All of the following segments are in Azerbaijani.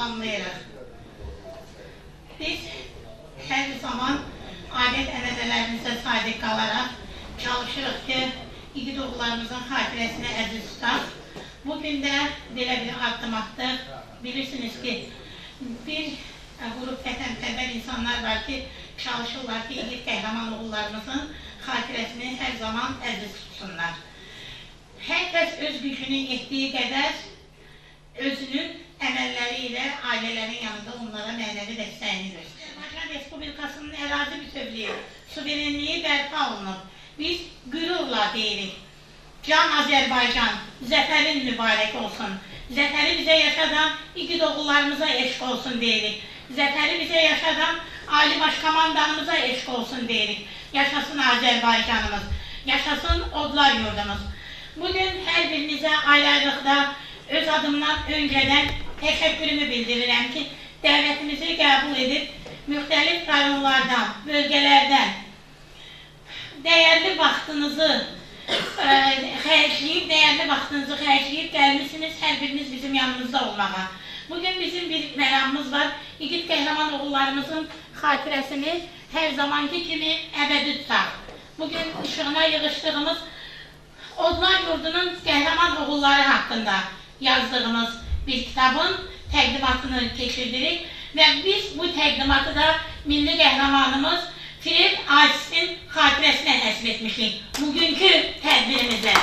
anlayırıq. Biz hər zaman adət-ənənələrimizə sadiq qalaraq çalışırıq ki, igid oğullarımızın xatirəsini əziz tutaq. Bugün də belə bir addım atdıq. Bilirsiniz ki, bir qrup vətənpərvər insanlar var ki, çalışırlar ki, igid qəhrəman oğullarımızın xatirəsini hər zaman əziz tutsunlar. Hər kəs öz gücünün yetdiyi qədər özünün əməlləri ilə ailələrin yanında onlara mənəvi dəstəyini göstərir. Azərbaycan Respublikasının ərazi bütövlüyü, suverenliyi bərpa olunub. Biz qürurla deyirik. Can Azərbaycan, zəfərin mübarək olsun. Zəfəri bizə yaşadan igid oğullarımıza eşq olsun deyirik. Zəfəri bizə yaşadan Ali Baş Komandanımıza eşq olsun deyirik. Yaşasın Azərbaycanımız, yaşasın odlar yurdumuz. Bugün hər birinizə ayrı-ayrılıqda öz adımdan öncədən təşəkkürümü bildirirəm ki, dəvətimizi qəbul edib, müxtəlif rayonlardan, bölgələrdən dəyərli vaxtınızı xərcləyib gəlmişsiniz, hər biriniz bizim yanımızda olmağa. Bugün bizim bir məramımız var, igid qəhrəman oğullarımızın xatirəsini hər zamanki kimi əbədi tutaq. Bugün işığına yığışdığımız Odlar Yurdunun qəhrəman oğulları haqqında yazdığımız bir kitabın təqdimatını keçirdirik və biz bu təqdimatı da milli qəhrəmanımız Firil Acizin xatirəsinə həsr etmişik bugünkü tədbirimizə.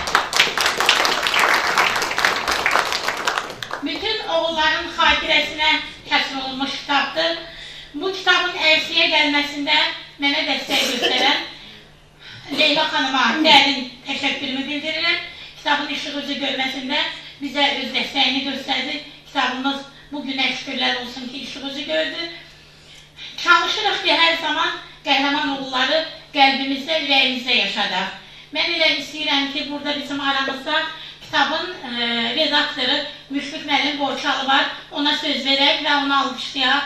Bütün oğulların xatirəsinə həsr olunmuş kitabdır. Bu kitabın ərsiyə gəlməsində mənə dəstək göstərən Leyla xanıma dərin təşəkkürümü bildirirəm. Kitabın işıq üzü görməsində bizə öz dəstəyini göstərdi. Kitabımız bugünə şükürlər olsun ki, işıq üzü gördü. Çalışırıq ki, hər zaman qəhrəman oğulları qəlbimizdə, ürəyimizdə yaşadaq. Mən elə istəyirəm ki, burada bizim aramızda kitabın redaktoru Müşfiq müəllim Borçalı var. Ona söz verək və onu alqışlayaq.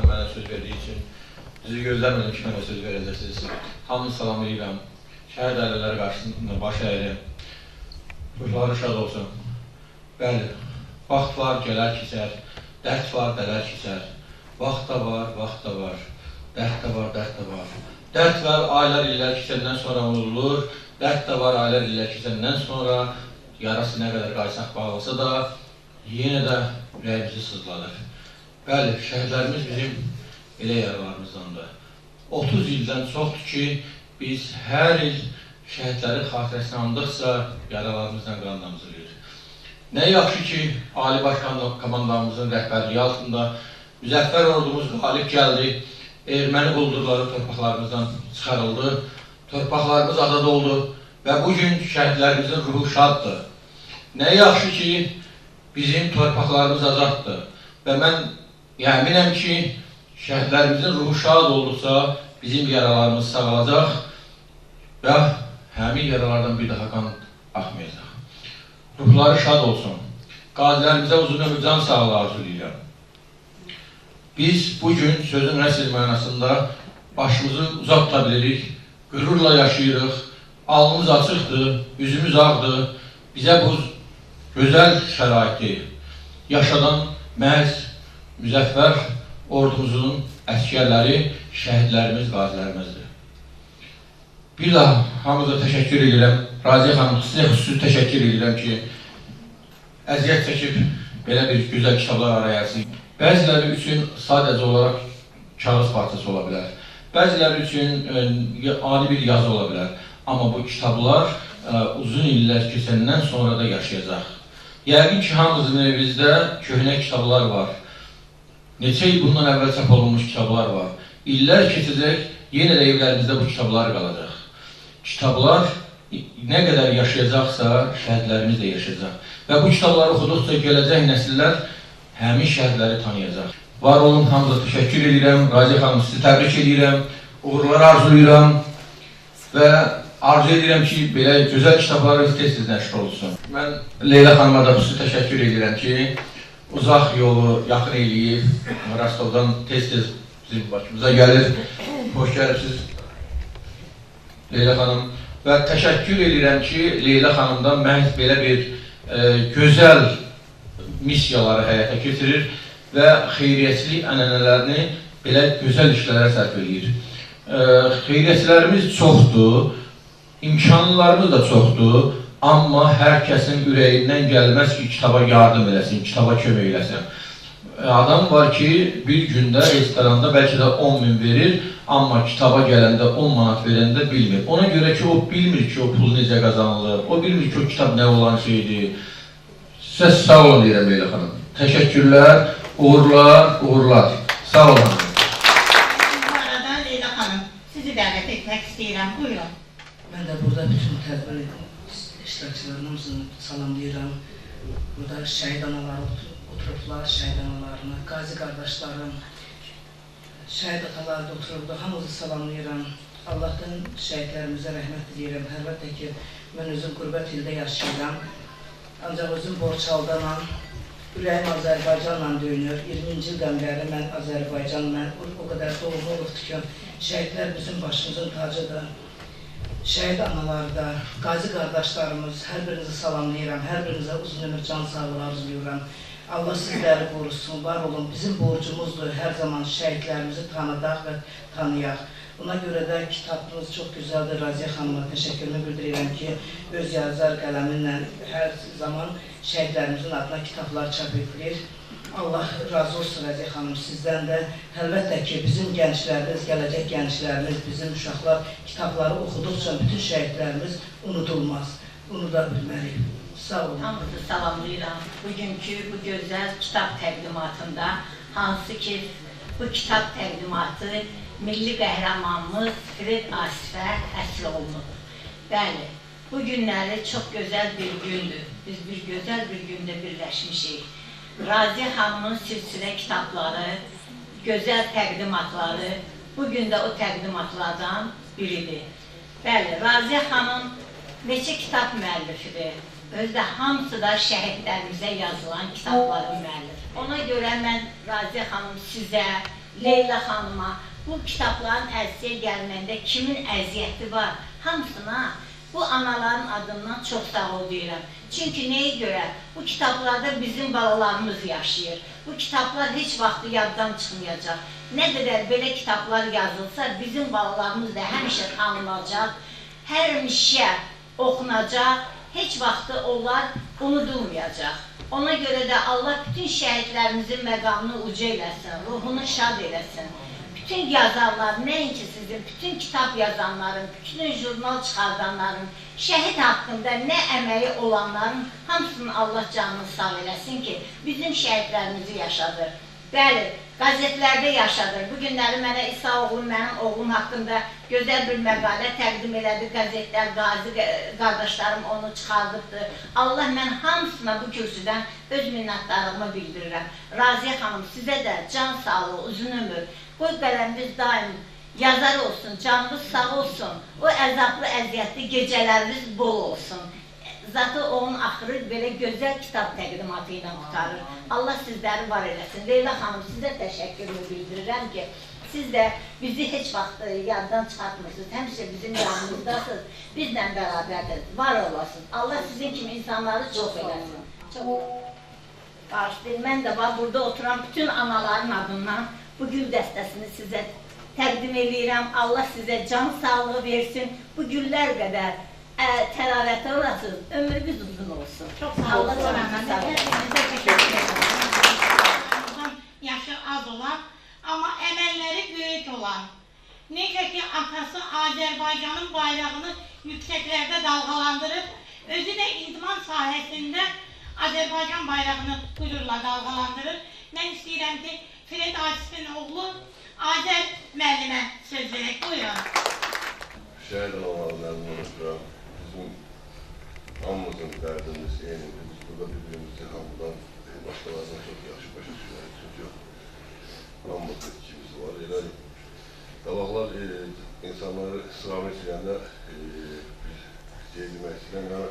Mənə söz verdiyi üçün sizi gözləmədim ki, mənə söz verəcəksiniz. Hamını salam edirəm. Şəhid ailələri qarşısında baş əyirəm. Ruhları şad olsun. Bəli, vaxt var, gələr keçər. Dərd var, dələr keçər. Vaxt da var, vaxt da var. Dərd də var, dərd də var. Dərd var, aylar illər keçəndən sonra unudulur. Dərd də var, aylar illər keçəndən sonra yarası nə qədər qaysaq bağlısa da yenə də ürəyimizi sızladır. Bəli, şəhidlərimiz bizim elə yaralarımızdandır. 30 ildən çoxdur ki, biz hər il şəhidlərin xatirəsini andıqsa yaralarımızdan qanlarımızı verir. Nə yaxşı ki, Ali Baş Komandanımızın rəhbərliyi altında müzəffər ordumuz qalib gəldi, erməni quldurları torpaqlarımızdan çıxarıldı, torpaqlarımız azad oldu və bugün şəhidlərimizin ruhu şaddır. Nə yaxşı ki, bizim torpaqlarımız azaddır və mən əminəm ki, şəhidlərimizin ruhu şad olduqsa bizim yaralarımız sağalacaq və həmin yaralardan bir daha qan axmayacaq. Ruhları şad olsun. Qazilərimizə uzun ömür can sağlığı arzulayıram. Biz bugün sözün əsl mənasında başımızı uzaq tuta bilirik, qürurla yaşayırıq, alnımız açıqdır, üzümüz ağdır. Bizə bu gözəl şəraiti yaşadan məhz müzəffər ordumuzun əskərləri, şəhidlərimiz, qazilərimizdir. Bir daha hamıza təşəkkür edirəm. Raziyə xanım, sizə xüsusi təşəkkür edirəm ki, əziyyət çəkib belə bir gözəl kitablar arayasın. Bəziləri üçün sadəcə olaraq kağız parçası ola bilər. Bəziləri üçün ani bir yazı ola bilər. Amma bu kitablar uzun illər keçəndən sonra da yaşayacaq. Yəqin ki, hamımızın evinizdə köhnə kitablar var. Neçə il bundan əvvəl çap olunmuş kitablar var. İllər keçəcək, yenə də evlərimizdə bu kitablar qalacaq. Kitablar nə qədər yaşayacaqsa, şəhidlərimiz də yaşayacaq. Və bu kitabları oxuduqca gələcək nəsillər həmin şəhidləri tanıyacaq. Var olun, hamıza təşəkkür edirəm. Raziyə xanım, sizi təbrik edirəm. Uğurlar arzulayıram. Və arzu edirəm ki, belə gözəl kitablarınız tez-tez nəşr olsun. Mən Leyla xanıma da xüsusi təşəkkür edirəm ki, uzaq yolu yaxın eləyib, Rostovdan tez-tez bizim başımıza gəlir. Xoş gəlibsiniz Leyla xanım. Və təşəkkür edirəm ki, Leyla xanımdan məhz belə bir gözəl missiyaları həyata keçirir və xeyriyyəçilik ənənələrini belə gözəl işlərə sərf edir. Xeyriyyəçilərimiz çoxdur, imkanlarımız da çoxdur, amma hər kəsin ürəyindən gəlməz ki, kitaba yardım eləsin, kitaba kömək eləsin. Adam var ki, bir gündə restoranda bəlkə də 10.000 verir, amma kitaba gələndə 10 manat verəndə bilmir. Ona görə ki, o bilmir ki, o pul necə qazanılır, o bilmir ki, o kitab nə olan şeydir. Sizə sağ olun deyirəm Leyla xanım. Təşəkkürlər, uğurlar, uğurlar. Sağ olun. Bu arada Leyla xanım, sizi dəvət etmək istəyirəm, buyurun. Mən də burada bütün tədbir iştirakçılarının hamısını salamlayıram. Burada şəhid analar oturublar, şəhid analarını, qazi qardaşlarım, şəhid atalar da oturublar, hamınızı salamlayıram. Allah'tan şəhidlərimizə rəhmət diləyirəm. Əlbəttə ki, mən özüm qürbət ildə yaşayıram. Ancaq özüm Borçaldanam, ürəyim Azərbaycanla döyünür. 20-ci ildən bəri mən Azərbaycan, mən o qədər doğma olubdur ki, şəhidlər bizim başımızın tacıdır. Şəhid analarda, qazi qardaşlarımız, hər birinizi salamlayıram, hər birinizə uzun ömür can sağlığı arzulayıram. Allah sizləri qorusun, var olun. Bizim borcumuzdur hər zaman şəhidlərimizi tanıdaq və tanıyaq. Buna görə də kitabınız çox gözəldir. Raziyə xanıma təşəkkürümü bildirirəm ki, öz yazar qələminlə hər zaman şəhidlərimizin adına kitablar çap edilir. Allah razı olsun Raziyə xanım sizdən də. Əlbəttə ki, bizim gənclərimiz, gələcək gənclərimiz, bizim uşaqlar kitabları oxuduqca bütün şəhidlərimiz unudulmaz. Bunu da bilməliyik. Sağ olun. Hamınızı salamlayıram. Bugünkü bu gözəl kitab təqdimatında, hansı ki, bu kitab təqdimatı milli qəhrəmanımız Firet Asifə həsr olunub. Bəli, bu günləri çox gözəl bir gündür. Biz bir gözəl bir gündə birləşmişik. Raziyə xanımın silsilə kitabları, gözəl təqdimatları, bugün də o təqdimatlardan biridir. Bəli, Raziyə xanım neçə kitab müəllifidir. Özdə hamısı da şəhidlərimizə yazılan kitabların müəllifi. Ona görə mən Raziyə xanım sizə, Leyla xanıma bu kitabların əziyyəyə gəlməndə kimin əziyyəti var, hamısına bu anaların adından çox sağ ol deyirəm. Çünki nəyə görə? Bu kitablarda bizim balalarımız yaşayır. Bu kitablar heç vaxtı yaddan çıxmayacaq. Nə qədər belə kitablar yazılsa, bizim balalarımız da həmişə tanınacaq, həmişə oxunacaq, heç vaxtı onlar unudulmayacaq. Ona görə də Allah bütün şəhidlərimizin məqamını uca eləsin, ruhunu şad eləsin. Bütün yazarlar, nəinki sizin, bütün kitab yazanların, bütün jurnal çıxardanların, şəhid haqqında nə əməyi olanların hamısının Allah canını sağ eləsin ki, bizim şəhidlərimizi yaşadır. Bəli, qəzetlərdə yaşadır. Bu günləri mənə İsa oğlum, mənim oğlum haqqında gözəl bir məqalə təqdim elədi. Qəzetlər, qazi qardaşlarım onu çıxardıbdır. Allah mən hamısına bu kürsüdən öz minnətdarlığımı bildirirəm. Raziyə xanım, sizə də can sağlığı, uzun ömür. Bu qələmimiz daim yazar olsun, canınız sağ olsun. O əzablı, əziyyətli gecələriniz bol olsun. Zatı onun axırı belə gözəl kitab təqdimatı ilə qutarır. Allah sizləri var eləsin. Leyla xanım, sizə təşəkkürümü bildirirəm ki, siz də bizi heç vaxt yaddan çıxartmırsınız. Həmişə bizim yanımızdasınız, bizlə bərabərdiniz, var olasınız. Allah sizin kimi insanları çox eləsin. Çox bağışlayın, mən də var, burada oturan bütün anaların adından bu gül dəstəsini sizə təqdim edirəm. Allah sizə can sağlığı versin, bu güllər qədər təravətə olasınız, ömrünüz uzun olsun. Çox sağ olun. Hepinizə təşəkkür ederim. Yaşı az olan, amma əməlləri böyük olan. Necə ki, atası Azərbaycanın bayrağını yüksəklərdə dalğalandırıb, özü də idman sahəsində Azərbaycan bayrağını qürurla dalğalandırır. Mən istəyirəm ki, Firet Asifin oğlu Azər müəllimə söz verək. Buyurun. Şəhid analarından unutduram. Bizim hamımızın dərdimiz eynidir. Biz burada bir-birimizi hamıdan, başqalarından çox yaxşı başa düşürük. Çünki hamımızın ikimiz var. Elə qabaqlar insanları istirahət edəndə demək istəyirəm,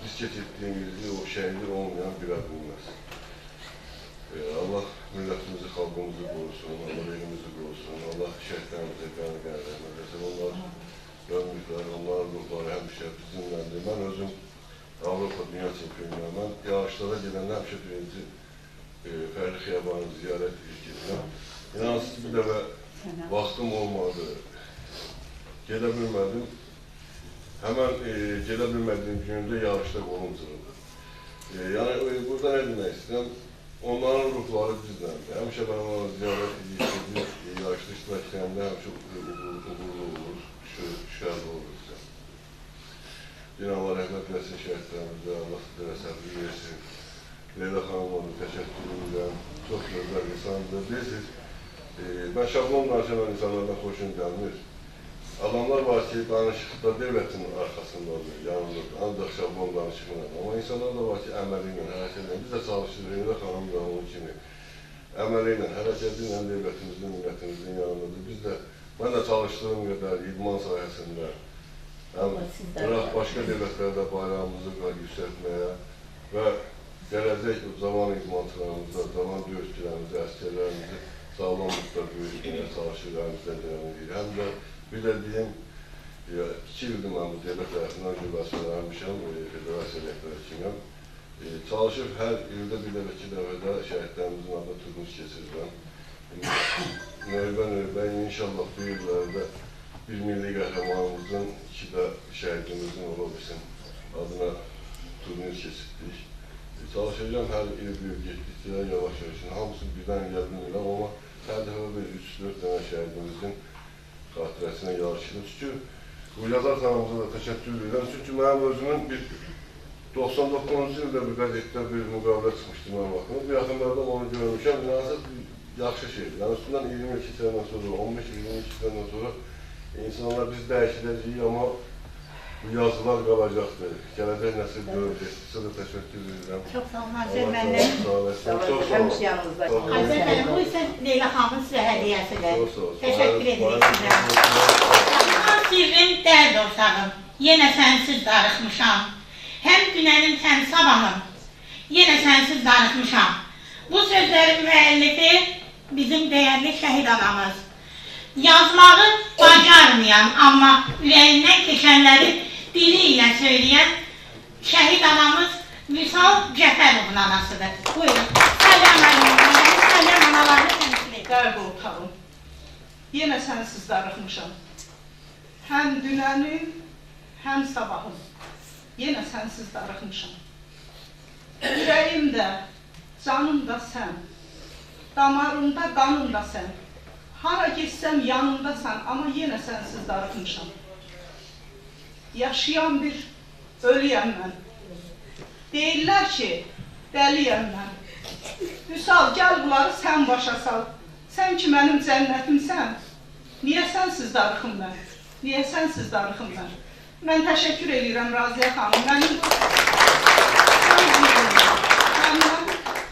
risk etdiyimizi o şəhidlər olmayan birə bilməz. Allah millətimizi, xalqımızı qorusun, Allah elimizi qorusun, Allah şəhidlərimizə qəni rəhmət etsin. Onlar ölmüşlər, onların ruhları həmişə bizimlədir. Mən özüm Avropa Dünya Çempiyonluğuna mən yarışlara gedəndə həmişə birinci Fərli Xiyabanı ziyarət edirəm. İnansız bir dəfə vaxtım olmadı, gedə bilmədim. Həmən gedə bilmədiyim günündə yarışda qolum cırıldı. Yəni, burada nə demək istəyirəm? Onların ruhları bizlərdir. Həmişə mən onları ziyarət edirəm, yarışda iştirak edəndə həmişə uğurlu olur, şükərli olur bizə. Bir Allah rəhmət versin şəhidlərimizə, Allah sizlərə səbir versin. Leyla xanımla təşəkkür edirəm, çox gözəl insandır. Bilirsiniz, mən şablon danışan insanlardan xoşum gəlmir. Adamlar var ki, danışıqda devlətin arxasındadır, yanındadır, ancaq şablon danışıqla. Amma insanlar da var ki, əməli ilə, hərəkət ilə. Biz də çalışırıq, Leyla xanım da onun kimi. Əməli ilə, hərəkət ilə devlətimizin, millətimizin yanındadır. Biz də, mən də çalışdığım qədər idman sayəsində, həm başqa devlətlərdə bayrağımızı yüksəltməyə və gələcək zaman idmançılarımızda, zaman döyüşçülərimizi, əskerlərimizi sağlamlıqda döyüşməyə çalışırıq, həm də bir də deyim, 2 ildir mən bu devlət tərəfindən vəzifələnmişəm, federasiya rəhbəri kiməm. Çalışıb hər ildə bir dəfə, 2 dəfədə şəhidlərimizin adına turnuş keçirirəm. Növbə, inşallah bu illərdə bir milli qəhrəmanımızın, 2 də şəhidimizin ola bilsin adına turnuş keçirdik. Çalışacağım hər il büyük getdikcə, yavaş-yavaş, hamısı birdən gəl bilmirəm, amma hər dəfə bir 3-4 dənə şəhidimizin xatirəsinə yarışırıq. Çünki Ulyazar xanımıza da təşəkkür edirəm. Çünki mənim özümün 99-cu ildə bir qəzetdə bir müqavilə çıxmışdı mənim vaxtımda. Bu yaxınlarda onu görmüşəm. Münasib yaxşı şeydir. Yəni üstündən 22 sənədən sonra, 15-22 sənədən sonra insanlar biz dəyişiləcəyik, amma bu yazılar qalacaqdır. Gələcək nəsil görəcək. Sizə də təşəkkür edirəm. Çox sağ olun, Azər müəllim. Həmişə yanınızda. Azər müəllim, bu isə Leyla xanımın sizə hədiyyəsidir. Təşəkkür edirik sizə. Yaxın sirrim dərd ortağım, yenə sənsiz darıxmışam. Həm dünənim, həm sabahım, yenə sənsiz darıxmışam. Bu sözlərin müəllifi bizim dəyərli şəhid anamız. Yazmağı bacarmayan, amma ürəyindən keçənləri dili ilə söyləyən şəhid anamız Vüsal Cəfərovun anasıdır. Buyurun. Sələm analarını təmsil edin. Dərd ortağım, yenə sənsiz darıxmışam. Həm dünənim, həm sabahım, yenə sənsiz darıxmışam. Ürəyimdə, canımda sən, damarımda, qanımda sən. Hara geçsəm yanımdasan, amma yenə sənsiz darıxmışam. Yaşayan bir ölüyəm mən. Deyirlər ki, dəliyəm mən. Vüsal, gəl bunları sən başa sal. Sən ki, mənim cənnətimsən. Niyə sənsiz darıxım mən? Niyə sənsiz darıxım mən? Mən təşəkkür edirəm Raziyə xanım. Mənim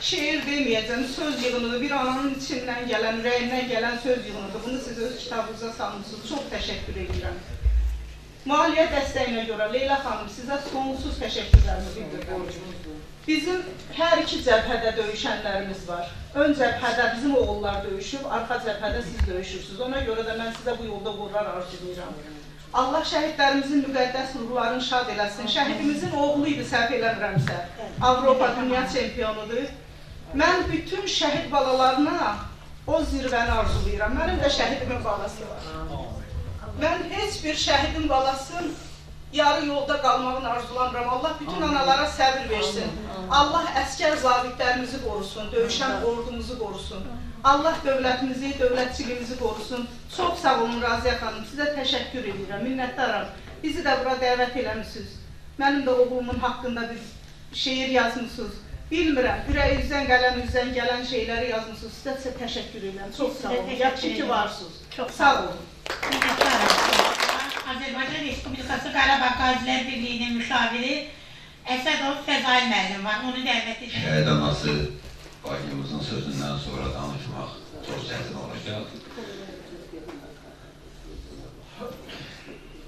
şeir deməyəcəm, söz yığınıdır. Bir ananın içindən gələn, ürəyindən gələn söz yığınıdır. Bunu siz öz kitabınıza salmışsınız. Çox təşəkkür edirəm. Maliyyə dəstəyinə görə Leyla xanım sizə sonsuz təşəkkürlərimi bildirirəm. Bizim hər iki cəbhədə döyüşənlərimiz var. Ön cəbhədə bizim oğullar döyüşüb, arxa cəbhədə siz döyüşürsünüz. Ona görə də mən sizə bu yolda uğurlar arzulayıram. Allah şəhidlərimizin müqəddəs ruhlarını şad eləsin. Şəhidimizin oğlu idi, səhv eləmirəmsə. Avropa Dünya Çempionudur. Mən bütün şəhid balalarına o zirvəni arzulayıram. Mənim də şəhidimin balası var. Mən heç bir şəhidin balasının yarı yolda qalmağını arzulamıram. Allah bütün analara səbir versin. Allah əskər zabitlərimizi qorusun, döyüşən ordumuzu qorusun. Allah dövlətimizi, dövlətçiliyimizi qorusun. Çox sağ olun Raziyə xanım, sizə təşəkkür edirəm, minnətdaram. Bizi də bura dəvət eləmişsiniz. Mənim də oğlumun haqqında bir şeir yazmışsınız. Bilmirəm, ürəyinizdən gələn şeyləri yazmışsınız. Sizə təşəkkür edirəm, çox sağ olun. Yaxşı ki varsınız. Çox sağ olun. Azərbaycan Respublikası Qarabağ Qazilər Birliyinin müşaviri Əsədov Fəzail müəllim var, onu dəvət edirəm. Şəhid anası bacımızın sözündən sonra danışmaq çox çətin olacaq.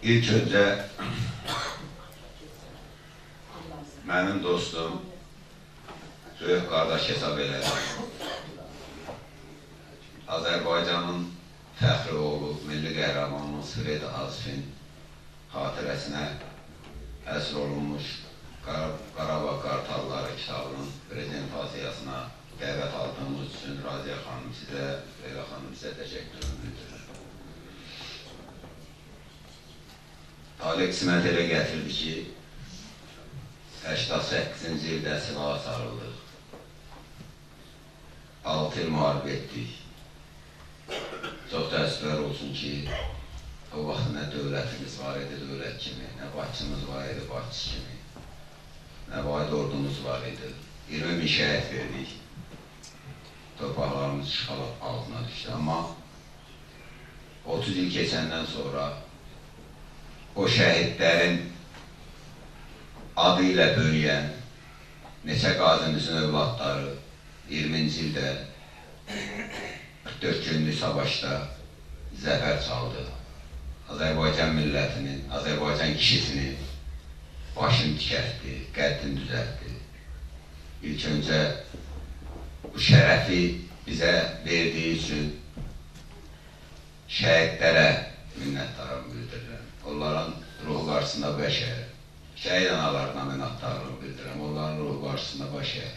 İlk öncə mənim dostum, böyük qardaş hesab edirəm. Azərbaycanın fəxri oğlu, milli qəhrəmanımız Fred Asifin xatirəsinə əsr olunmuş Qarabağ Qartalları kitabının prezentasiyasına dəvət aldığımız üçün Raziyə xanım sizə, Leyla xanım sizə təşəkkürümü bildirirəm. Talih qismət elə gətirdi ki, 88-ci ildə silaha sarıldıq. 6 il müharibə etdik. Çox təəssüflər olsun ki, o vaxt nə dövlətimiz var idi, dövlət kimi, nə başçımız var idi, başçı kimi, nə vahid ordumuz var idi. 20 min şəhid verdik. Torpaqlarımız işğal altına düşdü. Amma 30 il keçəndən sonra o şəhidlərin adı ilə böyüyən neçə qazimizin övladları 20-ci ildə 44 günlük savaşda zəfər çaldı. Azərbaycan millətinin, Azərbaycan kişisinin başını dikəltdi, qəddini düzəltdi. İlk öncə bu şərəfi bizə verdiyi üçün şəhidlərə minnətdarlığımı bildirirəm. Onların ruhu qarşısında bəşər, şəhid analarına minnətdarlığımı bildirirəm. Onların ruhu qarşısında bəşər.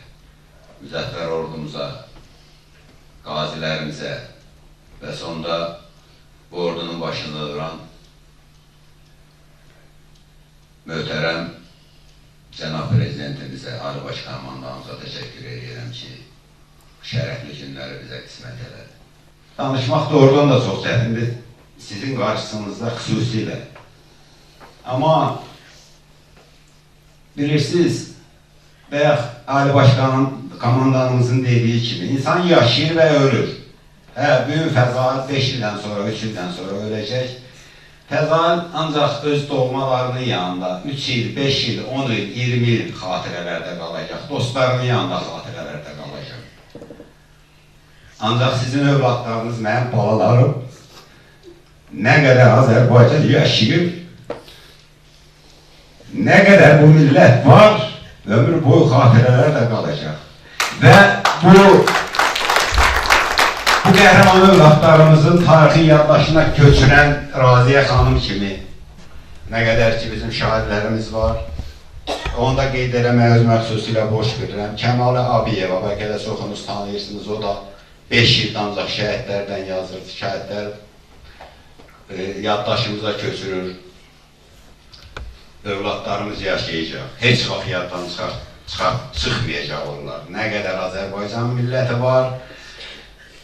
Müzəffər ordumuza, qazilərimizə və sonda bu ordunun başında duran möhtərəm Cənab Prezidentimizə, Ali Baş Komandanımıza təşəkkür edirəm ki, şərəfli günləri bizə qismət elədi. Danışmaq doğrudan da çox çətindir, sizin qarşısınızda xüsusilə. Amma bilirsiniz, bayaq Ali Baş Komandanımızın dediyi kimi, insan yaşayır və ölür. Büyük Fəzail 5 ildən sonra, 3 ildən sonra öləcək. Fəzail ancaq öz doğmalarının yanında 3 il, 5 il, 10 il, 20 il xatirələrdə qalacaq. Dostlarının yanında xatirələrdə qalacaq. Ancaq sizin övladlarınız, mənim balalarım nə qədər Azərbaycan yaşayır, nə qədər bu millət var, ömür boyu xatirələrdə qalacaq. Və bu qəhrəman övladlarımızın tarixi yaddaşına köçürən Raziyə xanım kimi nə qədər ki bizim şahidlərimiz var, onu da qeyd eləməyə öz məxsusilə borc bilirəm. Kəmalı Abiyeva, bəlkə də çoxunuz tanıyırsınız, o da 5 ildə ancaq şəhidlərdən yazırdı, şəhidlər yaddaşımıza köçürür, övladlarımız yaşayacaq, heç vaxt yaddan çıxmayacaq onlar. Nə qədər Azərbaycan milləti var,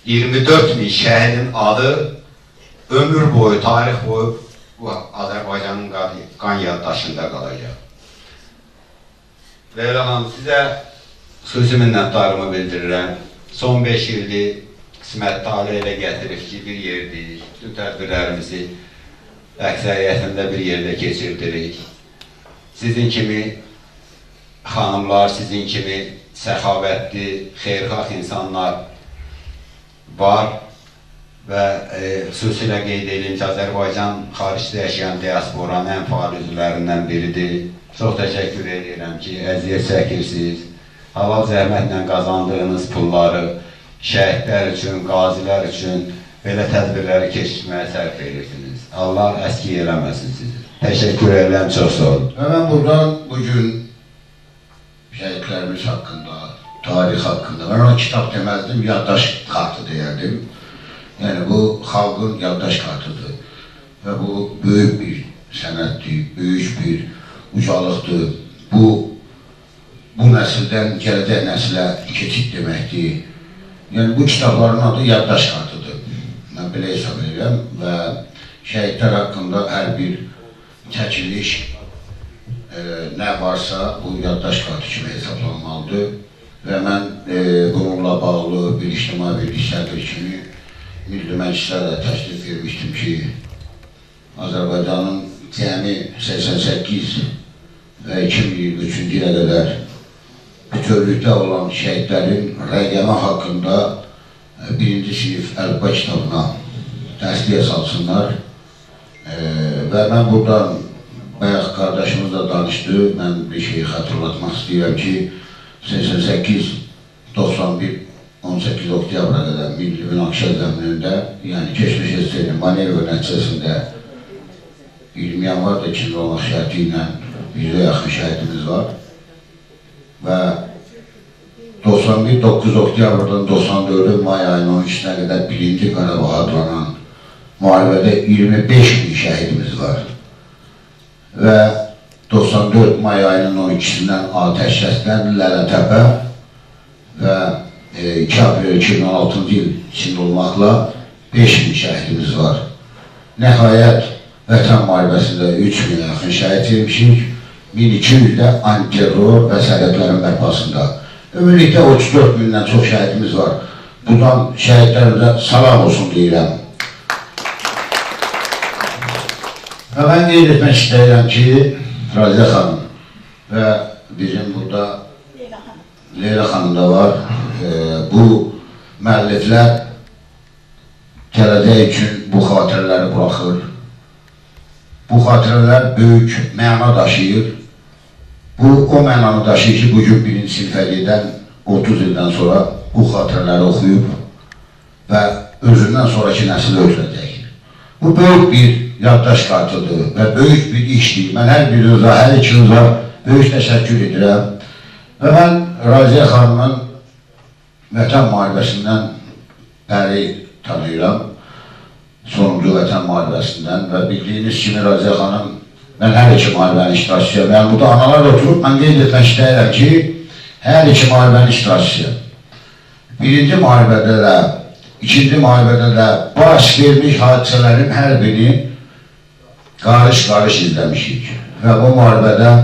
24 min şəhidin adı ömür boyu, tarix boyu Azərbaycanın qan yaddaşında qalacaq. Leyla xanım, sizə xüsusi minnətdarımı bildirirəm. Son 5 ildir qismət talih elə gətirib ki, bir yerdik, bütün tədbirlərimizi əksəriyyətində bir yerdə keçirdirik. Sizin kimi xanımlar, sizin kimi səxavətli, xeyrxalq insanlar var və xüsusilə qeyd edeyim ki, Azərbaycan xaricdə yaşayan diasporanın ən faal üzvlərindən biridir. Çox təşəkkür edirəm ki, əziyyət çəkirsiniz. Halal zəhmətlə qazandığınız pulları şəhidlər üçün, qazilər üçün belə tədbirləri keçirməyə sərf edirsiniz. Allah əski eləməsin sizi. Təşəkkür edirəm, çox sağ olun. Və mən buradan bugün şəhidlərimiz haqqında, tarix haqqında, mən ona kitab deməzdim, yaddaş kartı deyərdim. Yəni bu xalqın yaddaş kartıdır və bu böyük bir sənətdir, böyük bir ucalıqdır. Bu nəsildən gələcək nəsilə keçid deməkdir. Yəni bu kitabların adı yaddaş kartıdır. Mən belə hesab edirəm və şəhidlər haqqında hər bir çəkiliş nə varsa bu yaddaş kartı kimi hesablanmalıdır. Və mən bununla bağlı bir ictimai birlik sədri kimi Milli Məclisə də təklif vermişdim ki, Azərbaycanın cəmi 88 və 2023-cü ilə qədər bütövlükdə olan şəhidlərin rəqəmi haqqında 1-ci sinif əlifba kitabına təsdiyə salsınlar. Və mən buradan, bayaq qardaşımız da danışdı, mən bir şeyi xatırlatmaq istəyirəm ki, 88-91 18 oktyabra qədər Milli Münaqişə zəminində, yəni keçmiş SSR-nin manevr nəticəsində 20 yanvar 2010 şərti ilə 100-ə yaxın şəhidimiz var. və 9 oktyabrdan 94 may ayının 13-nə qədər 1-ci Qarabağ adlanan müharibədə 25.000 şəhidimiz var. Və 94 may ayının 12-sindən atəşkəsdən Lələtəpə və 2 aprel 2016-cı il içində olmaqla 5.000 şəhidimiz var. Nəhayət, Vətən müharibəsində 3.000 yaxın şəhid vermişik, 1200 də antiterror və sərhədlərin bərpasında. Ümumilikdə 34.000-dən çox şəhidimiz var. Buradan şəhidlərimizə salam olsun deyirəm. Və mən qeyd etmək istəyirəm ki, Raziyə xanım və bizim burada Leyla xanım da var. Bu müəlliflər gələcək üçün bu xatirələri buraxır. Bu xatirələr böyük məna daşıyır. Bu, o mənanı daşıyır ki, bugün 1-ci sinifə gedən 30 ildən sonra bu xatirələri oxuyub və özündən sonraki nəsil ötürəcək. Bu böyük bir yaddaş kartıdır və böyük bir işdir. Mən hər birinizə, hər ikinizə böyük təşəkkür edirəm. Və mən Raziyə xanımın Vətən müharibəsindən bəri tanıyıram. Sonuncu Vətən müharibəsindən və bildiyiniz kimi Raziyə xanım, mən hər iki müharibənin iştirakçısıyam. Yəni burada analar oturub, mən qeyd etmək istəyirəm ki, hər iki müharibənin iştirakçısıyam. Birinci müharibədə də, ikinci müharibədə də baş vermiş hadisələrin hər birini qarış-qarış izləmişik. Və bu müharibədə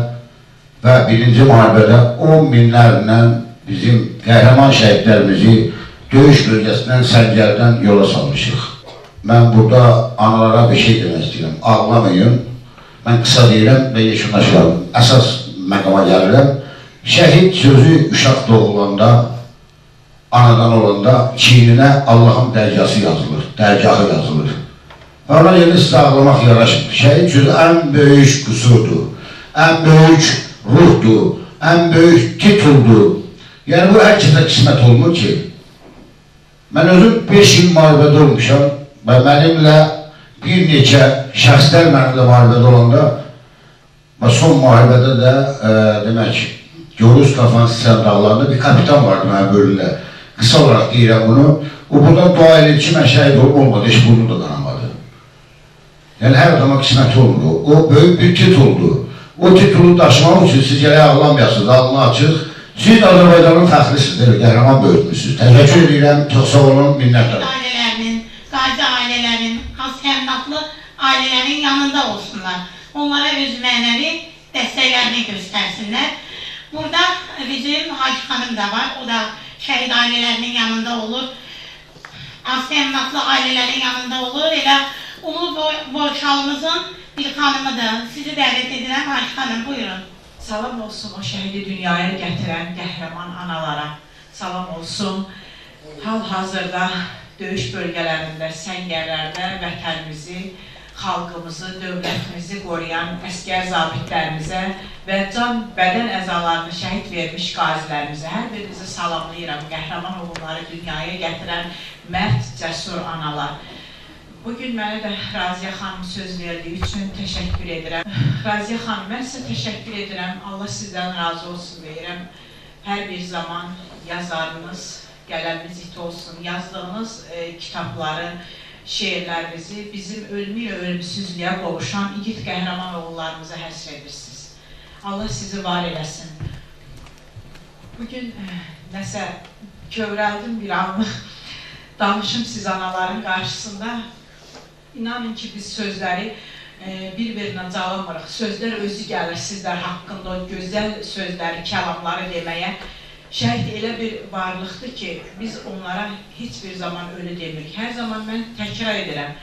və birinci müharibədə 10 minlərlə bizim qəhrəman şəhidlərimizi döyüş bölgəsindən, səngərdən yola salmışıq. Mən burada analara bir şey demək istəyirəm, ağlamayın. Mən qısa deyirəm və yekunlaşıram. Əsas məqama gəlirəm. Şəhid sözü uşaq doğulanda, anadan olanda çiyninə Allahın dərgahı yazılır. Və ona görə sizə ağlamaq yaraşmır. Şəhid sözü ən böyük qüsurdur, ən böyük ruhdur, ən böyük tituldur. Yəni bu hər kəsə qismət olmur ki. Mən özüm 5 il müharibədə olmuşam və mənimlə bir neçə şəxslər mənimlə müharibədə olanda və son müharibədə də demək, Gorus Kafansisiyan dağlarında bir kapitan vardı mənim bölümdə. Qısa olaraq deyirəm bunu. O buradan dua edir ki, mən şəhid olmadı, heç burnu da qanamadı. Yəni hər adama qismət olmur. O böyük bir tituldur. O titulu daşımaq üçün siz gələk ağlamayasınız, alnı açıq. Siz Azərbaycanın fəxrisizdir, qəhrəman böyütmüşsünüz. Təşəkkür edirəm, çox sağ olun, minnətdarım. Ailələrinin, qazi ailələrin, az-təminatlı ailələrin yanında olsunlar. Onlara öz mənəvi dəstəklərini göstərsinlər. Burada bizim Hacı xanım da var, o da şəhid ailələrinin yanında olur. Az-təminatlı ailələrin yanında olur. Elə Ulu Borçalımızın bir xanımıdır. Sizi dəvət edirəm, Hacı xanım, buyurun. Salam olsun o şəhidi dünyaya gətirən qəhrəman analara. Salam olsun hal-hazırda döyüş bölgələrində, səngərlərdə vətənimizi, xalqımızı, dövlətimizi qoruyan əskər zabitlərimizə və can bədən əzalarını şəhid vermiş qazilərimizə hər birinizi salamlayıram. Qəhrəman oğulları dünyaya gətirən mərd, cəsur analar. Bugün mənə də Raziyə xanım söz verdiyi üçün təşəkkür edirəm. Raziyə xanım, mən sizə təşəkkür edirəm. Allah sizdən razı olsun deyirəm. Hər bir zaman yazarınız, qələminiz it olsun. Yazdığınız kitabları, şeirlərinizi bizim ölümü ölümsüzlüyə qovuşan igid qəhrəman oğullarımıza həsr edirsiniz. Allah sizi var eləsin. Bugün nəsə kövrəldim bir anlıq. Danışım siz anaların qarşısında. İnanın ki, biz sözləri bir-birinə calamırıq. Sözlər özü gəlir sizlər haqqında o gözəl sözləri, kəlamları deməyə. Şəhid elə bir varlıqdır ki, biz onlara heç bir zaman ölü demirik. Hər zaman mən təkrar edirəm.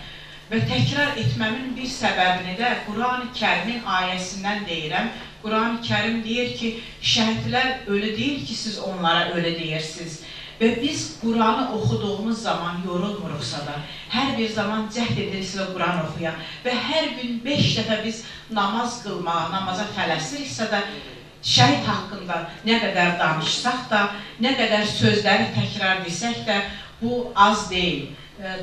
Və təkrar etməmin bir səbəbini də Quran-ı Kərimin ayəsindən deyirəm. Quran-ı Kərim deyir ki, şəhidlər ölü deyil ki, siz onlara ölü deyirsiniz. Və biz Quranı oxuduğumuz zaman yorulmuruqsa da, hər bir zaman cəhd ediriksə Quran oxuya və hər gün 5 dəfə biz namaz qılmağa, namaza tələsiriksə də, şəhid haqqında nə qədər danışsaq da, nə qədər sözləri təkrar desək də, bu az deyil.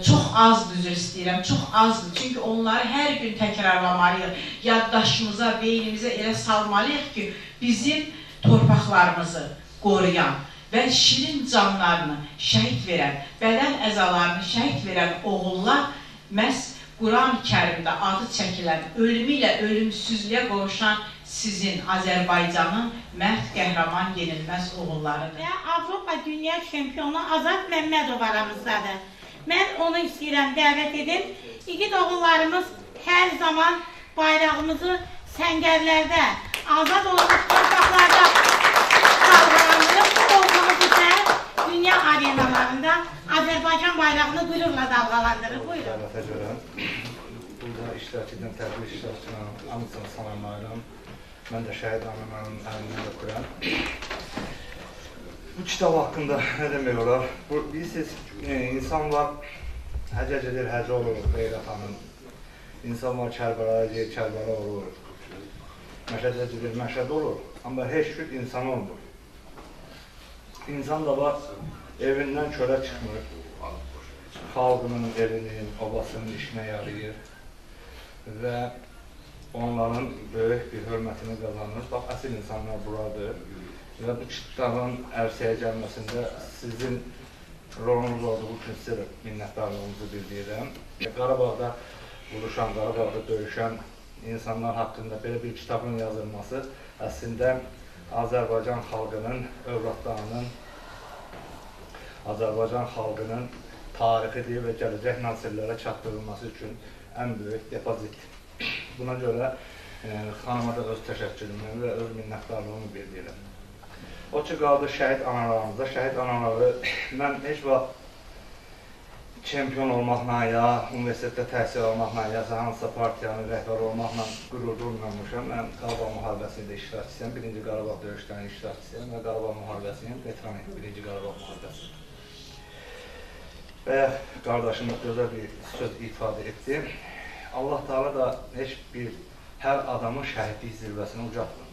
Çox azdır, üzr istəyirəm, çox azdır. Çünki onları hər gün təkrarlamalıyıq, yaddaşımıza, beynimizə elə salmalıyıq ki, bizim torpaqlarımızı qoruyan və şirin canlarını şəhid verən, bədən əzalarını şəhid verən oğullar məhz Quran-ı Kərimdə adı çəkilən, ölümü ilə ölümsüzlüyə qovuşan sizin Azərbaycanın mərd qəhrəman yenilməz oğullarıdır. Və Avropa Dünya Çempionu Azad Məmmədov aramızdadır. Mən onu istəyirəm, dəvət edim. İgid oğullarımız hər zaman bayrağımızı səngərlərdə, azad olmuş torpaqlarda dalgalandırıb, bu oğlumuz isə dünya arenalarında Azərbaycan bayrağını qürurla dalgalandırır. Buyurun. Dəvətə görə burada iştirak edən tədbir iştirakçılarının hamısını salamlayıram. Mən də şəhid anamın əlindən öpürəm. Bu kitab haqqında nə demək olar? Bilirsiniz, insanlar həcə gedir, həcə olur, Qeyrət xanım. İnsanlar Kərbəlaya gedir, Kərbəla olur. Məşədə gedir, Məşədə olur. Amma heç bir insan olmur. İnsan da var, evindən kölə çıxmır. Xalqının, evinin, obasının işinə yarayır. Və onların böyük bir hörmətini qazanır. Bax, əsl insanlar buradır. Və bu kitabın ərsəyə gəlməsində sizin rolunuz olduğu üçün sizə minnətdarlığımızı bildirirəm. Qarabağda vuruşan, Qarabağda döyüşən insanlar haqqında belə bir kitabın yazılması əslində Azərbaycan xalqının, övladlarının, Azərbaycan xalqının tarixidir və gələcək nəsillərə çatdırılması üçün ən böyük depozitdir. Buna görə xanıma da öz təşəkkürümü və öz minnətdarlığımı bildirirəm. O ki, qaldı şəhid analarımızda. Şəhid anaları, mən heç vaxt çempion olmaqla ya, universitetdə təhsil olmaqla ya, hansısa partiyanın rəhbəri olmaqla qürur duymamışam. Mən Qarabağ müharibəsində iştirakçısıyam, 1-ci Qarabağ döyüşlərinin iştirakçısıyam və Qarabağ müharibəsinin veteranı, 1-ci Qarabağ müharibəsində. Və qardaşımız gözəl bir söz ifadə etdi. Allah Teala da hər adamın şəhidlik zirvəsini ucatmır.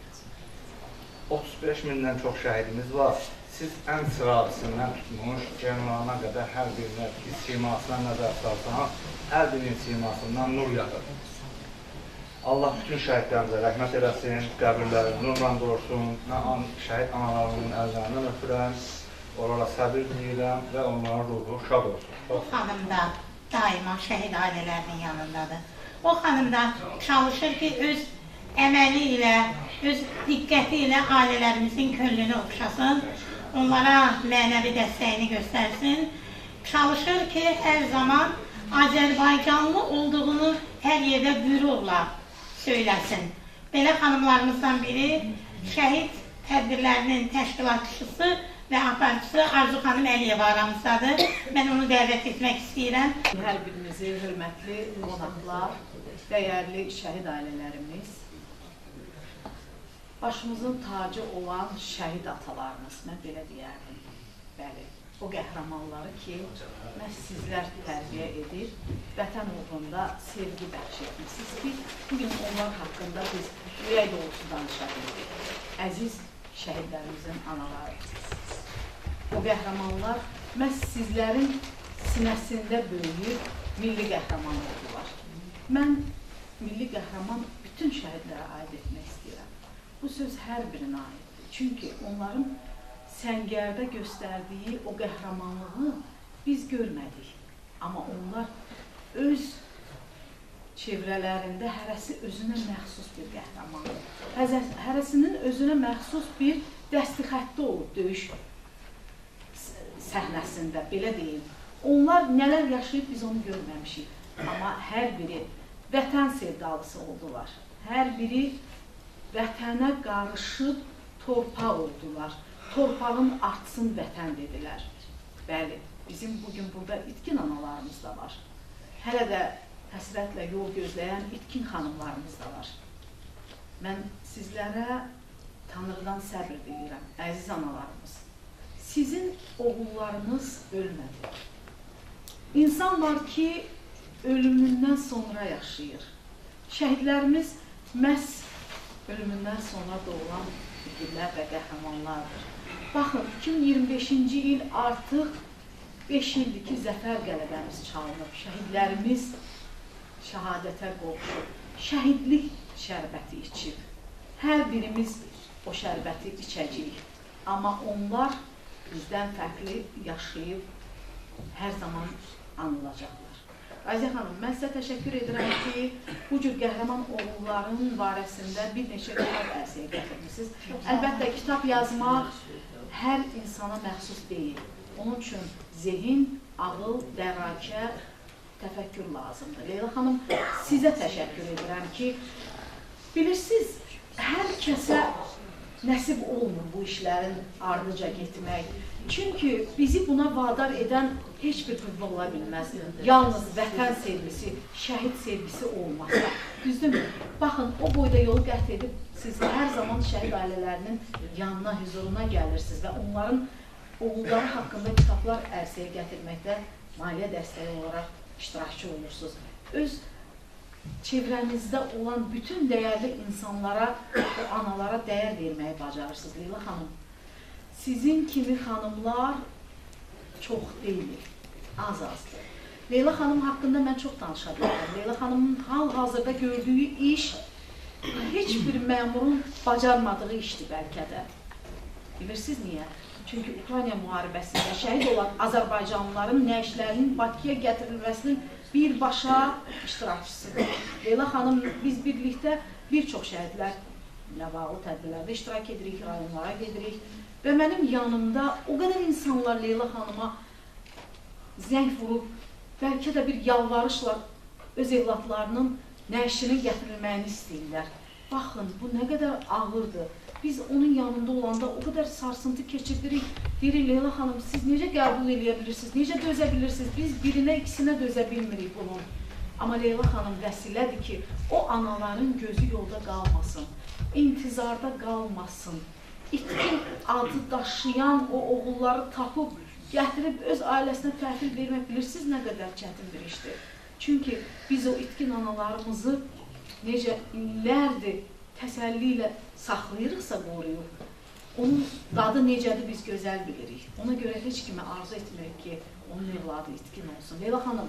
35 mindən çox şəhidimiz var. Siz ən sıralısından tutmuş, generalına qədər hər birinin simasına nəzər tutarsanız, hər birinin simasından nur yaxır. Allah bütün şəhidlərimizə rəhmət eləsin, qəbirləri nurla qorusun. Mən şəhid analarımın əllərindən öpürəm, onlara səbir deyirəm və onların ruhu şad olsun. O xanım da daima şəhid ailələrinin yanındadır. O xanım da çalışır ki, öz əməli ilə, öz diqqəti ilə ailələrimizin könlünü oxşasın, onlara mənəvi dəstəyini göstərsin. Çalışır ki, hər zaman Azərbaycanlı olduğunu hər yerdə qürurla söyləsin. Belə xanımlarımızdan biri şəhid tədbirlərinin təşkilatçısı və aparıcısı Arzu xanım Əliyev aramızdadır. Mən onu dəvət etmək istəyirəm. Hər birimizi hörmətli qonaqlar, dəyərli şəhid ailələrimiz, başımızın tacı olan şəhid atalarımız, mən belə deyərdim. Bəli, o qəhrəmanları ki, məhz sizlər tərbiyə edir, vətən uğrunda sevgi bəxş etmişsiniz ki, bugün onlar haqqında biz ürək dolusu danışa bilirik. Əziz şəhidlərimizin anaları. O qəhrəmanlar məhz sizlərin sinəsində böyüyüb milli qəhrəman oldular. Mən milli qəhrəman bütün şəhidlərə aid etmək istəyirəm. Bu söz hər birinə aiddir. Çünki onların səngərdə göstərdiyi o qəhrəmanlığı biz görmədik. Amma onlar öz çevrələrində hərəsi özünə məxsus bir qəhrəmandır. Hərəsinin özünə məxsus bir dəsti-xətti olub döyüş səhnəsində, belə deyim. Onlar nələr yaşayıb biz onu görməmişik. Amma hər biri vətən sevdalısı oldular. Hər biri vətənə qarışıb torpaq oldular. Torpağın artsın vətən dedilər. Bəli, bizim bugün burada itkin analarımız da var. Hələ də həsrətlə yol gözləyən itkin xanımlarımız da var. Mən sizlərə Tanrıdan səbr diləyirəm, əziz analarımız. Sizin oğullarınız ölmədi. İnsan var ki, ölümündən sonra yaşayır. Şəhidlərimiz məhz ölümündən sonra doğulan igidlər və qəhrəmanlardır. Baxın, 2025-ci il artıq 5 ildir ki, zəfər qələbəmiz çalınıb. Şəhidlərimiz şəhadətə qovuşub, şəhidlik şərbəti içib. Hər birimiz o şərbəti içəcəyik. Amma onlar bizdən fərqli yaşayıb hər zaman anılacaqlar. Aziz xanım, mən sizə təşəkkür edirəm ki, bu cür qəhrəman oğulların barəsində bir neçə kitab ərsiyə gətirmişsiniz. Əlbəttə, kitab yazmaq hər insana məxsus deyil. Onun üçün zehin, ağıl, dərrakə, təfəkkür lazımdır. Leyla xanım, sizə təşəkkür edirəm ki, bilirsiniz, hər kəsə nəsib olmur bu işlərin ardıca getmək. Çünki bizi buna vadar edən heç bir qüvvə ola bilməz. Yalnız vətən sevgisi, şəhid sevgisi olmasa. Düzdürmü? Baxın, o boyda yolu qət edib, siz hər zaman şəhid ailələrinin yanına, huzuruna gəlirsiniz və onların oğulları haqqında kitablar ərsiyə gətirməkdə maliyyə dəstəyi olaraq iştirakçı olursunuz. Öz çevrənizdə olan bütün dəyərli insanlara, o analara dəyər verməyi bacarırsınız. Leyla xanım, sizin kimi xanımlar çox deyil, az-azdır. Leyla xanım haqqında mən çox danışa bilərəm. Leyla xanımın hal-hazırda gördüyü iş heç bir məmurun bacarmadığı işdir bəlkə də. Bilirsiniz niyə? Çünki Ukrayna müharibəsində şəhid olan Azərbaycanlıların nəşlərinin Bakıya gətirilməsinin birbaşa iştirakçısıdır. Leyla xanım, biz birlikdə bir çox şəhidlərlə bağlı tədbirlərdə iştirak edirik, rayonlara gedirik və mənim yanımda o qədər insanlar Leyla xanıma zəng vurub, bəlkə də bir yalvarışla öz evladlarının nəşinin gətirilməyini istəyirlər. Baxın, bu nə qədər ağırdır. Biz onun yanında olanda o qədər sarsıntı keçirdirik. Deyirik, Leyla xanım, siz necə qəbul edə bilirsiniz, necə dözə bilirsiniz? Biz birinə, ikisinə dözə bilmirik bunun. Amma Leyla xanım vəsilədir ki, o anaların gözü yolda qalmasın, intizarda qalmasın. İtkin adı daşıyan o oğulları tapıb, gətirib öz ailəsinə təhvil vermək bilirsiniz nə qədər çətin bir işdir. Çünki biz o itkin analarımızı necə illərdir təsəlli ilə saxlayırıqsa qoruyub, onun dadı necədir biz gözəl bilirik. Ona görə heç kimi arzu etmirik ki, onun evladı itkin olsun. Leyla xanım,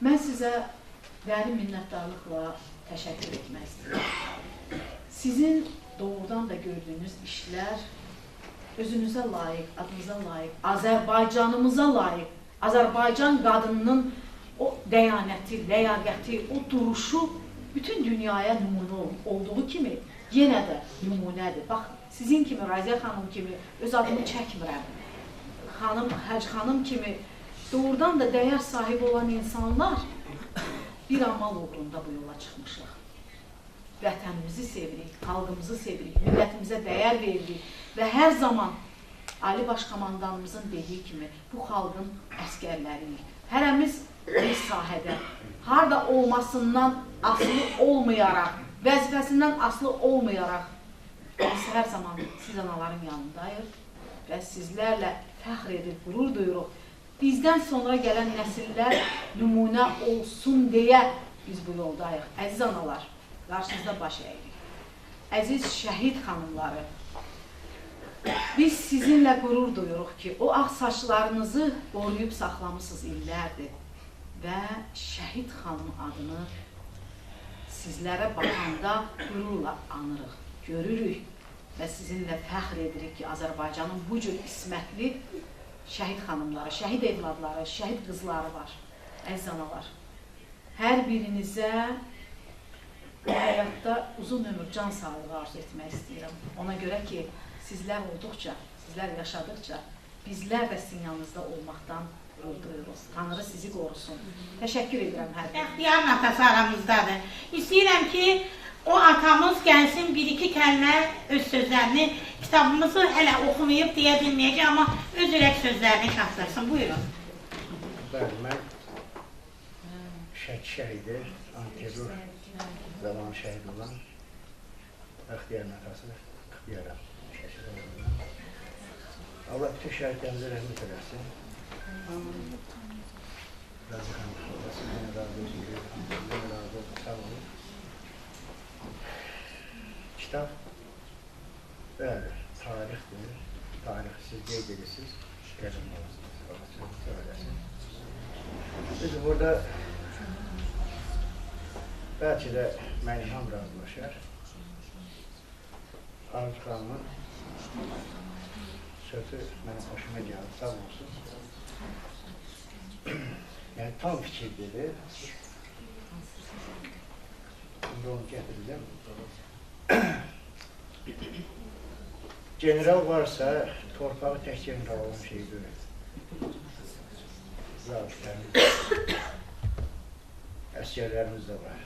mən sizə dərin minnətdarlıqla təşəkkür etmək istəyirəm. Sizin doğrudan da gördüyünüz işlər özünüzə layiq, adınıza layiq, Azərbaycanımıza layiq, Azərbaycan qadınının o dəyanəti, ləyaqəti, o duruşu bütün dünyaya nümunə olduğu kimi yenə də nümunədir. Bax, sizin kimi, Raziyə xanım kimi öz adımı çəkmirəm. Həc xanım kimi doğrudan da dəyər sahibi olan insanlar bir amal uğrunda bu yola çıxmışıq. Vətənimizi sevirik, xalqımızı sevirik, millətimizə dəyər veririk və hər zaman Ali Başkomandanımızın dediyi kimi bu xalqın əskərləriyik. Hərəmiz bir sahədə, harada olmasından asılı olmayaraq, vəzifəsindən asılı olmayaraq, biz hər zaman siz anaların yanındayıq və sizlərlə fəxr edib, qürur duyuruq. Bizdən sonra gələn nəsillər nümunə olsun deyə biz bu yoldayıq. Əziz analar, qarşınızda baş əyirik. Əziz şəhid xanımları, biz sizinlə qürur duyuruq ki, o ağ saçlarınızı qoruyub saxlamışsınız illərdir və şəhid xanım adını sizlərə baxanda qürurla anırıq, görürük və sizinlə fəxr edirik ki, Azərbaycanın bu cür ismətli şəhid xanımları, şəhid evladları, şəhid qızları var. Əziz analar, hər birinizə bu həyatda uzun ömür, can sağlığı arzu etmək istəyirəm. Ona görə ki, sizlər olduqca, sizlər yaşadıqca, bizlər də sizin yanınızda olmaqdan qürur duyuruz. Tanrı sizi qorusun. Təşəkkür edirəm hər birinizə. Bəxtiyarın atası aramızdadır. İstəyirəm ki, o atamız gəlsin bir-iki kəlmə öz sözlərini, kitabımızı hələ oxumayıb deyə bilməyəcək, amma öz ürək sözlərini çatdırsın. Buyurun. Bəli, mən şəhidi, antiterror zamanı şəhid olan Bəxtiyarın atası Xiyarəm. Allah bütün şəhidlərimizə rəhmət eləsin. Razı xanım, sizdən razı olsun ki, sizdən razı olsun, sağ olun. Kitab, bəli, tarixdir. Tarixi siz qeyd edirsiniz, qəzəm olasınız, Allah sözünü söyləsin. Biz burada bəlkə də mənimlə razılaşar. Arzu xanımın sözü mənim xoşuma gəldi, sağ olsun. Yəni, tam fikir dedi. Şimdi onu gətirəcəm. General varsa, torpağı tək general olan şey görür. Zabitlərimiz, əsgərlərimiz də var.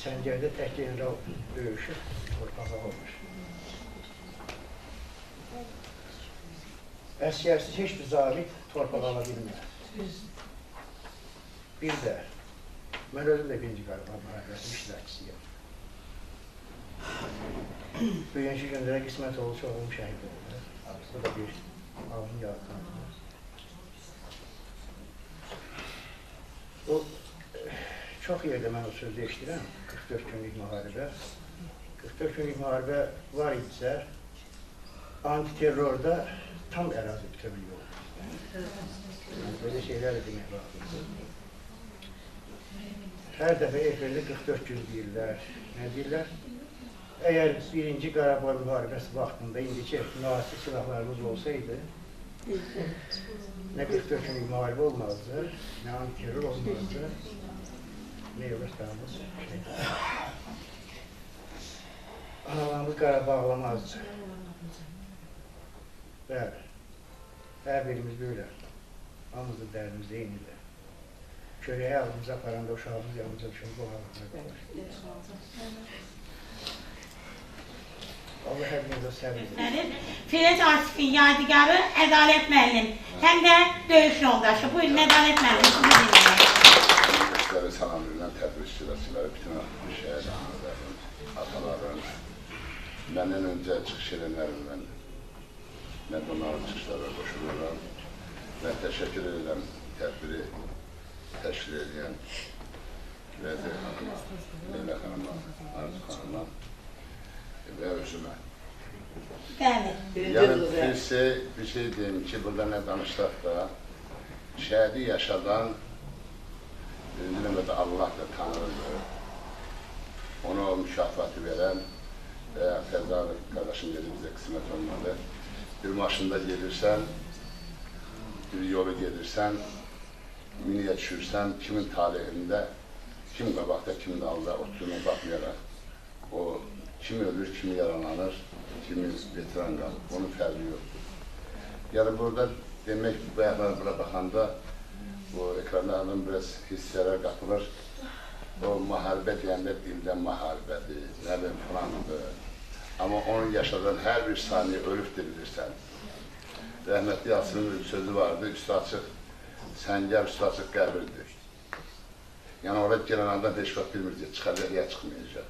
Səngərdə tək general döyüşür, torpağı olmur. Əsgərsiz heç bir zabit torpağı ala bilmir. Bir də, mən özüm də birinci Qarabağ müharibəsinin iştirakçısıyam. Bugünkü gündərə qismət oldu, çoxum şəhid oldu. Bu da bir alın yarıqanıdır. O, çox yerdə mən o sözü eşdirəm, 44 günlük müharibə. 44 günlük müharibə var idisə, antiterrorda tam ərazi bütövlüyü oldu. Böyle şeyler de demək lazımdır. Hər dəfə efirli 44 gün deyirlər. Nə deyirlər? Əgər birinci Qarabağ müharibəsi vaxtında indiki müasir silahlarımız olsaydı, nə 44 günlük müharibə olmazdı, nə antiterror olmazdı, nə yoldaşlarımız analarımız Qarabağlamazdı. Bəli, hər birimiz böyle. Hamımızın dərdimiz eynidir. Köləyə ağımıza aparanda uşağımız yanımıza düşür, bu ağımıza qalır. Allah həbinizə səbirdir. Firuz Asif'in yadigarı Ədalət müəllim, həm də döyüş yoldaşı. Buyurun, Ədalət müəllim, sizi dinləyək. Sizləri salamlayılan təbrik bütün şəhər anıların, ataların, məndən öncə çıxış edənlərimdən, mən onların çıxışlara qoşuluram və təşəkkür edirəm tədbiri təşkil edən Vəzir xanıma, Leyla xanıma, Arzu xanıma və özümə. Yəni, bir şey deyim ki, burada nə danışsaq da, şəhədi yaşadan birinci növbədə Allah da tanırdır. Ona o mükafatı verən və Fəzarı qardaşım dedi, bizə qismət olmadı. Bir maşında gelirsən, bir yolu gelirsən, miniyə düşürsən, kimin talihində, kim qabaqda, kim də alda oturduğuna baxmayaraq, o kim ölür, kimi yaralanır, kimi veteran qalır, onun fərqi yoxdur. Yəni burada demək, bu ayaqlara bura baxanda, bu ekranlardan biraz hissiyələr qatılır. O müharibə deyəndə dildən müharibədir, nə bilim falandır. Amma onun yaşadan hər bir saniyə ölüb dirilirsən. Rəhmətli Yasir'in bir sözü vardı, üstü açıq, səngər üstü açıq qəbirdir. Yəni oraya gələn adam heç vaxt bilmir, çıxacaq ya çıxmayacaq.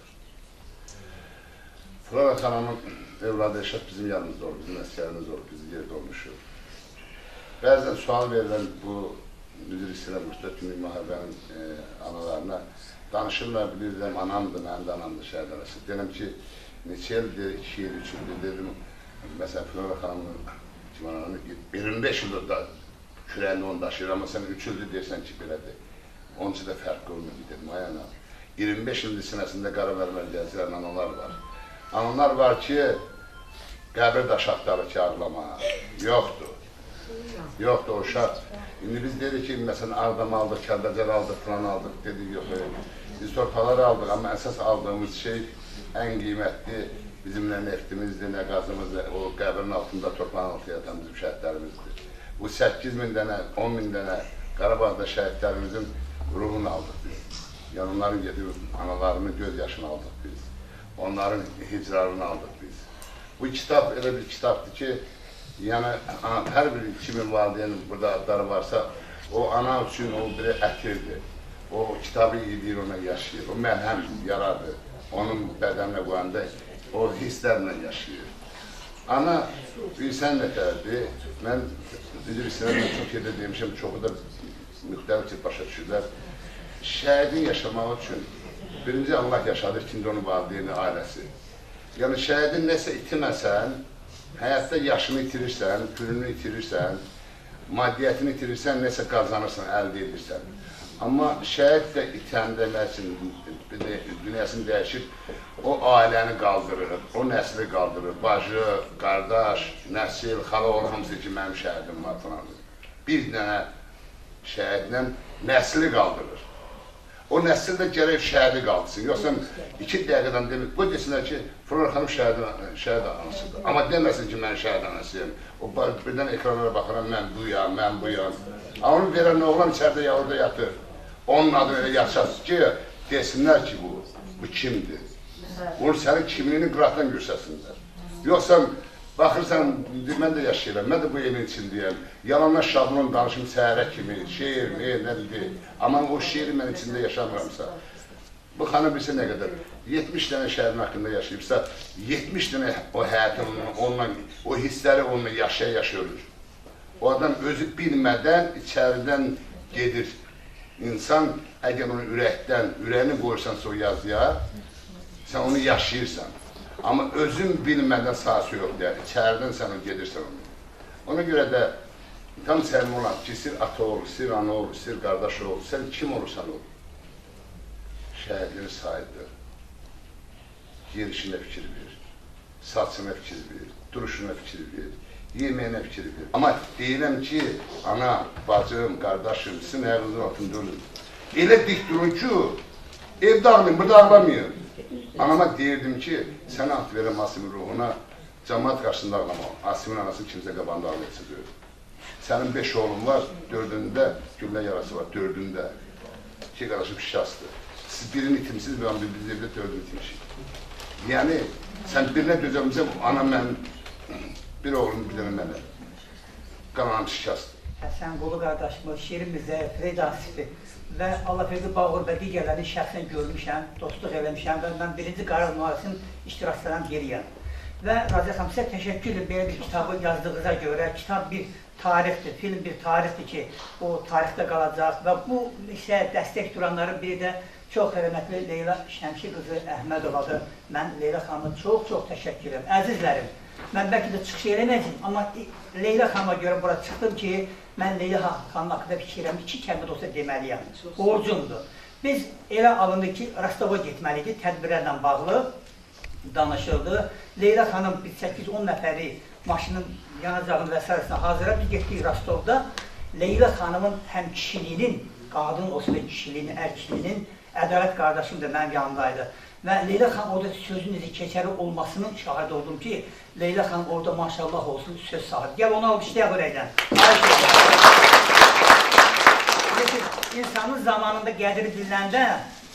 Flora xanımın evladı Eşat bizim yanımızda olur, bizim əskərimiz olur, bizim yerdə olmuşuq. Bəzən sual verilən bu müdür istəyirəm, 44 günlük müharibənin analarına danışırlar, bilirəm, anamdır, mənim də anamdır şəhid arası. Deyirəm ki, neçə ildir, 2 il, 3 ildir dedim, məsələn, Flora xanımın 25 ildir da kürəyini onu daşıyır, amma sən 3 ildir deyirsən ki, belədir. Onun için də fərq olmuyor dedim, ayana. 25 ildir sinəsində Qarabağ gəzirən analar var. Analar var ki, qəbir daşı axtarır ki, ağlama. Yoxdur. Yoxdur o uşaq. İndi biz dedik ki, məsələn, Ağdam aldıq, Kərdəcər aldıq, falan aldıq, dedik, yox, biz torpaları aldıq, amma əsas aldığımız şey ən qiymətli bizim nə neftimizdir, nə qazımızdır, o qəbirin altında, torpağın altında yatan bizim şəhidlərimizdir. Bu 8.000 dənə, 10.000 dənə Qarabağda şəhidlərimizin ruhunu aldıq biz. Yəni onların gedib analarının göz yaşını aldıq biz. Onların hicrarını aldıq biz. Bu kitab elə bir kitabdır ki, yəni hər bir 2000 valideynin burada adları varsa, o ana üçün o bir ətirdir. O kitabı yedir, ona yaşayır. O məlhəm yaradır. Onun bədəninə qoyanda o hisslərlə yaşayır. Ana bilsən nətərdir? Mən üzr istəyirəm, çox yerdə demişəm, çoxu da müxtəlif ki, başa düşürlər. Şəhidin yaşamaq üçün birinci Allah yaşadır, ikinci onun valideyni, ailəsi. Yəni şəhidin nəsə itirməsən, həyatda yaşını itirirsən, pürünü itirirsən, maddiyyətini itirirsən, nəsə qazanırsan, əldə edirsən. Amma şəhid də itəndə, dünyasını dəyişir, o ailəni qaldırır, o nəsli qaldırır. Bacı, qardaş, nəsil, xala olan hamısı ki, mənim şəhidim var falan. Bir dənə şəhidlə nəsli qaldırır. O nəsil də gərək şəhidi qaldırsın. Yoxsa 2 dəqiqədən demir, bu desinlər ki, Flora xanım şəhid anasıdır. Amma deməsin ki, mən şəhid anasıyım. O birdən ekranlara baxıram, mən buyam, mən buyam. Amma onu verən oğlan içəridə orada yatır. Onun adını elə yaşasın ki, desinlər ki, bu kimdir? Onu sənin kimliyini qıraqdan görsəsinlər. Yoxsa baxırsan, mən də yaşayıram, mən də bu evin içindəyəm. Yalanlar şablon danışım səhərə kimi, şeir, nədir? Amma o şeiri mən içində yaşamıramsa, bu xanım bilsə nə qədər? 70 dənə şəhərin haqqında yaşayıbsa, 70 dənə o həyatın, o hissləri onunla yaşaya-yaşa ölür. O adam özü bilmədən içəridən gedir. İnsan, əgər onu ürəyini qoyursansa o yazıya, sən onu yaşayırsan. Amma özün bilmədən sahası yox deyər, içəridən sən gedirsən onu. Ona görə də tam səmimi olan ki, istir ata ol, istir ana ol, istir qardaş ol, sən kim olursan ol. Şəhidliyin sahibidir. Yerişinə fikir verir, saçına fikir verir, duruşuna fikir verir, yeməyinə fikir verir. Amma deyirəm ki, ana, bacım, qardaşım, sizin ayağınızın altında ölün. Elə dik durun ki, evdə ağlayın, burada ağlamayın. Anama deyirdim ki, sənə at verəm Asimin ruhuna, cəmaat qarşısında ağlama. Asimin anası kimsə qabanda ağlayacaq deyir. Sənin 5 oğlun var, 4-ündə güllə yarası var, 4-ündə. 2 qardaşım şişastır. Siz birini itimsiz, biz evdə 4-ünü itimşik. Yəni, sən birinə dözəmizə, anam mənim, bir oğlum, bir dənə mənə. Qananım şişastır. Həsən Qulu qardaşımı, şiirimizdə Fred Asifi və Allah Feyzi Bağır və digərlərini şəxsən görmüşəm, dostluq eləmişəm və mən 1-ci Qarabağ müharibəsinin iştirakçılarından biriyəm. Və Raziyə xanım, sizə təşəkkür edirəm belə bir kitabı yazdığınıza görə. Kitab bir tarixdir, film bir tarixdir ki, o tarixdə qalacaq və bu isə dəstək duranların biri də çox hörmətli Leyla Şəmşi qızı Əhmədovadır. Mən Leyla xanıma çox təşəkkür edirəm. Əzizlərim, mən bəlkə də çıxış eləməyəcəm, amma Leyla xanıma görə bura çıxdım ki, mən Leyla xanım haqqında fikirəm, 2 kəlmə də olsa deməliyəm. Borcumdur. Biz elə alındı ki, Rostova getməliydik, tədbirlərlə bağlı danışıldı. Leyla xanım 8-10 nəfəri maşının yanacağını və s. hazıra biz getdik Rostovda. Leyla xanımın həm kişiliyinin, qadın olsa da kişiliyinin, kişiliyinin, Ədalət qardaşım da mənim yanımdaydı. Və Leyla xanım orada sözün izi keçəri olmasının şahidi oldum ki, Leyla xanım orada maşallah olsun söz sahibi. Gəl onu almışlayaq oraydan. İnsanın zamanında qədri bililəndə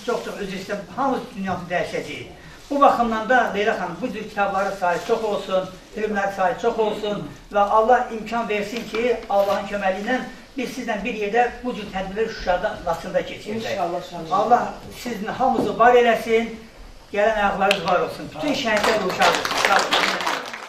çox özü istəyəm, hamı dünyası dəyişəcək. Bu baxımdan da Leyla xanım bu cür kitabları sayı çox olsun, filmləri sayı çox olsun və Allah imkan versin ki, Allahın köməli ilə biz sizlə bir yerdə bu cür tədbirləri Şuşada, Laçında keçirəcək. Allah sizin hamınızı var eləsin, gələn ayaqlarınız var olsun. Bütün şəhidlər uşaq olsun.